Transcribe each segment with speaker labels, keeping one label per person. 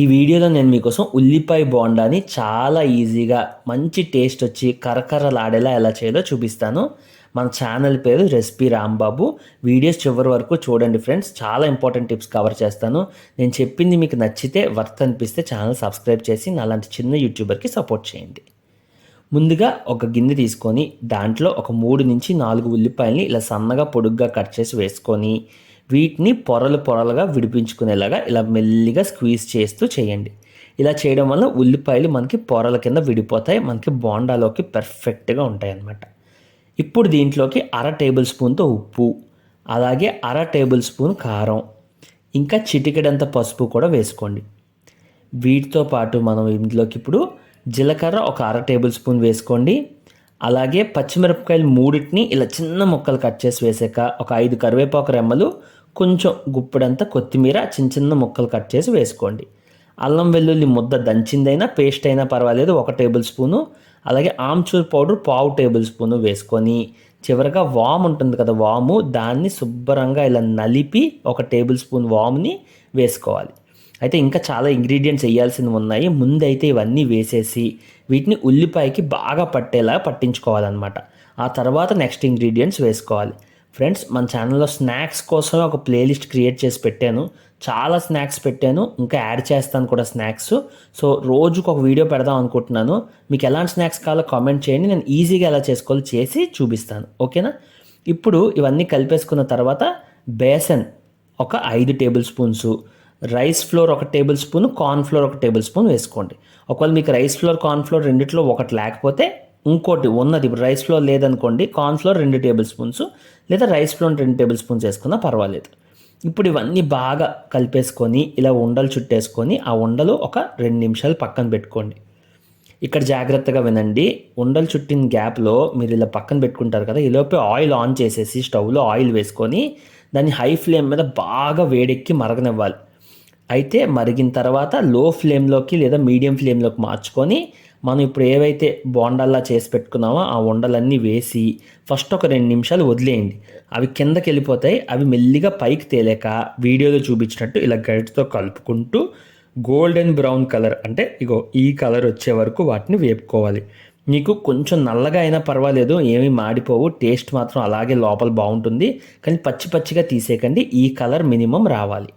Speaker 1: ఈ వీడియోలో నేను మీకోసం ఉల్లిపాయ బోండాని చాలా ఈజీగా మంచి టేస్ట్ వచ్చి కరకరలాడేలా ఎలా చేయాలో చూపిస్తాను. మన ఛానల్ పేరు రెసిపీ రాంబాబు. వీడియోస్ చివరి వరకు చూడండి ఫ్రెండ్స్. చాలా ఇంపార్టెంట్ టిప్స్ కవర్ చేస్తాను. నేను చెప్పింది మీకు నచ్చితే వర్త్ అనిపిస్తే ఛానల్ సబ్స్క్రైబ్ చేసి నాలాంటి చిన్న యూట్యూబర్కి సపోర్ట్ చేయండి. ముందుగా ఒక గిన్నె తీసుకొని దాంట్లో ఒక 3 నుంచి 4 ఉల్లిపాయల్ని ఇలా సన్నగా పొడుగ్గా కట్ చేసి వేసుకొని వీటిని పొరలు పొరలుగా విడిపించుకునేలాగా ఇలా మెల్లిగా స్క్వీజ్ చేస్తూ చేయండి. ఇలా చేయడం వల్ల ఉల్లిపాయలు మనకి పొరల కింద విడిపోతాయి, మనకి బోండాలోకి పర్ఫెక్ట్గా ఉంటాయి అన్నమాట. ఇప్పుడు దీంట్లోకి 1/2 టేబుల్ స్పూన్తో ఉప్పు, అలాగే 1/2 టేబుల్ స్పూన్ కారం, ఇంకా చిటికెడంత పసుపు కూడా వేసుకోండి. వీటితో పాటు మనం ఇందులోకి ఇప్పుడు జీలకర్ర ఒక 1/2 టేబుల్ స్పూన్ వేసుకోండి. అలాగే పచ్చిమిరపకాయలు 3ని ఇలా చిన్న ముక్కలు కట్ చేసి వేసాక ఒక 5 కరివేపాకు రెమ్మలు, కొంచెం గుప్పెడంత కొత్తిమీర చిన్న చిన్న ముక్కలు కట్ చేసి వేసుకోండి. అల్లం వెల్లుల్లి ముద్ద దంచిందైనా పేస్ట్ అయినా పర్వాలేదు 1 టేబుల్ స్పూను. అలాగే ఆమ్చూర్ పౌడర్ 1/2 టేబుల్ స్పూను వేసుకొని చివరగా వాము ఉంటుంది కదా, వాము దాన్ని శుభ్రంగా ఇలా నలిపి 1 టేబుల్ స్పూన్ వాముని వేసుకోవాలి. అయితే ఇంకా చాలా ఇంగ్రీడియంట్స్ వేయాల్సినవి ఉన్నాయి. ముందైతే ఇవన్నీ వేసేసి వీటిని ఉల్లిపాయకి బాగా పట్టేలా పట్టించుకోవాలన్నమాట. ఆ తర్వాత నెక్స్ట్ ఇంగ్రీడియంట్స్ వేసుకోవాలి. ఫ్రెండ్స్, మన ఛానల్లో స్నాక్స్ కోసం ఒక ప్లేలిస్ట్ క్రియేట్ చేసి పెట్టాను. చాలా స్నాక్స్ పెట్టాను, ఇంకా యాడ్ చేస్తాను కూడా స్నాక్స్. సో రోజుకు ఒక వీడియో పెడదాం అనుకుంటున్నాను. మీకు ఎలాంటి స్నాక్స్ కావాలో కామెంట్ చేయండి, నేను ఈజీగా ఎలా చేసుకోవాలో చేసి చూపిస్తాను. ఓకేనా? ఇప్పుడు ఇవన్నీ కలిపేసుకున్న తర్వాత బేసన్ ఒక 5 table spoons, rice flour 1 table spoon, corn flour 1 table spoon వేసుకోండి. ఒకవేళ మీకు రైస్ ఫ్లోర్ కార్న్ ఫ్లోర్ రెండిట్లో ఒకటి లేకపోతే ఇంకోటి ఉన్నది, ఇప్పుడు రైస్ ఫ్లోర్ లేదనుకోండి కార్న్ ఫ్లోర్ 2 టేబుల్ స్పూన్స్, లేదా రైస్ ఫ్లోర్ 2 టేబుల్ స్పూన్స్ వేసుకున్నా పర్వాలేదు. ఇప్పుడు ఇవన్నీ బాగా కలిపేసుకొని ఇలా ఉండలు చుట్టేసుకొని ఆ ఉండలు ఒక 2 నిమిషాలు పక్కన పెట్టుకోండి. ఇక్కడ జాగ్రత్తగా వినండి, ఉండలు చుట్టిన గ్యాప్లో మీరు ఇలా పక్కన పెట్టుకుంటారు కదా, ఈలోపే ఆయిల్ ఆన్ చేసేసి స్టవ్లో ఆయిల్ వేసుకొని దాన్ని హై ఫ్లేమ్ మీద బాగా వేడెక్కి మరగనివ్వాలి. అయితే మరిగిన తర్వాత లో ఫ్లేమ్లోకి లేదా మీడియం ఫ్లేమ్లోకి మార్చుకొని మనం ఇప్పుడు ఏవైతే బోండాల్లా చేసి పెట్టుకున్నామో ఆ ఉండలన్నీ వేసి ఫస్ట్ ఒక 2 నిమిషాలు వదిలేయండి. అవి కిందకి వెళ్ళిపోతాయి. అవి మెల్లిగా పైకి తేలేక వీడియోలో చూపించినట్టు ఇలా గరిటెతో కలుపుకుంటూ గోల్డెన్ బ్రౌన్ కలర్, అంటే ఇగో ఈ కలర్ వచ్చే వరకు వాటిని వేపుకోవాలి. మీకు కొంచెం నల్లగా అయినా పర్వాలేదు, ఏమీ మాడిపోవు, టేస్ట్ మాత్రం అలాగే లోపల బాగుంటుంది. కానీ పచ్చి పచ్చిగా తీసేయకండి, ఈ కలర్ మినిమం రావాలి.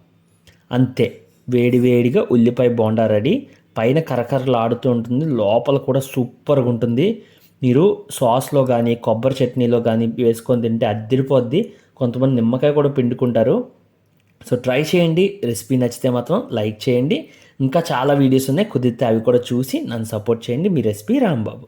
Speaker 1: అంతే, వేడి వేడిగా ఉల్లిపాయ బోండా రెడీ. పైన కరకరలాడుతూ ఉంటుంది, లోపల కూడా సూపర్గా ఉంటుంది. మీరు సాస్లో కానీ కొబ్బరి చట్నీలో కానీ వేసుకొని తింటే అద్దిరిపోద్ది. కొంతమంది నిమ్మకాయ కూడా పిండుకుంటారు. సో ట్రై చేయండి. రెసిపీ నచ్చితే మాత్రం లైక్ చేయండి. ఇంకా చాలా వీడియోస్ ఉన్నాయి, కుదిరితే అవి కూడా చూసి నన్ను సపోర్ట్ చేయండి. మీ రెసిపీ రాంబాబు.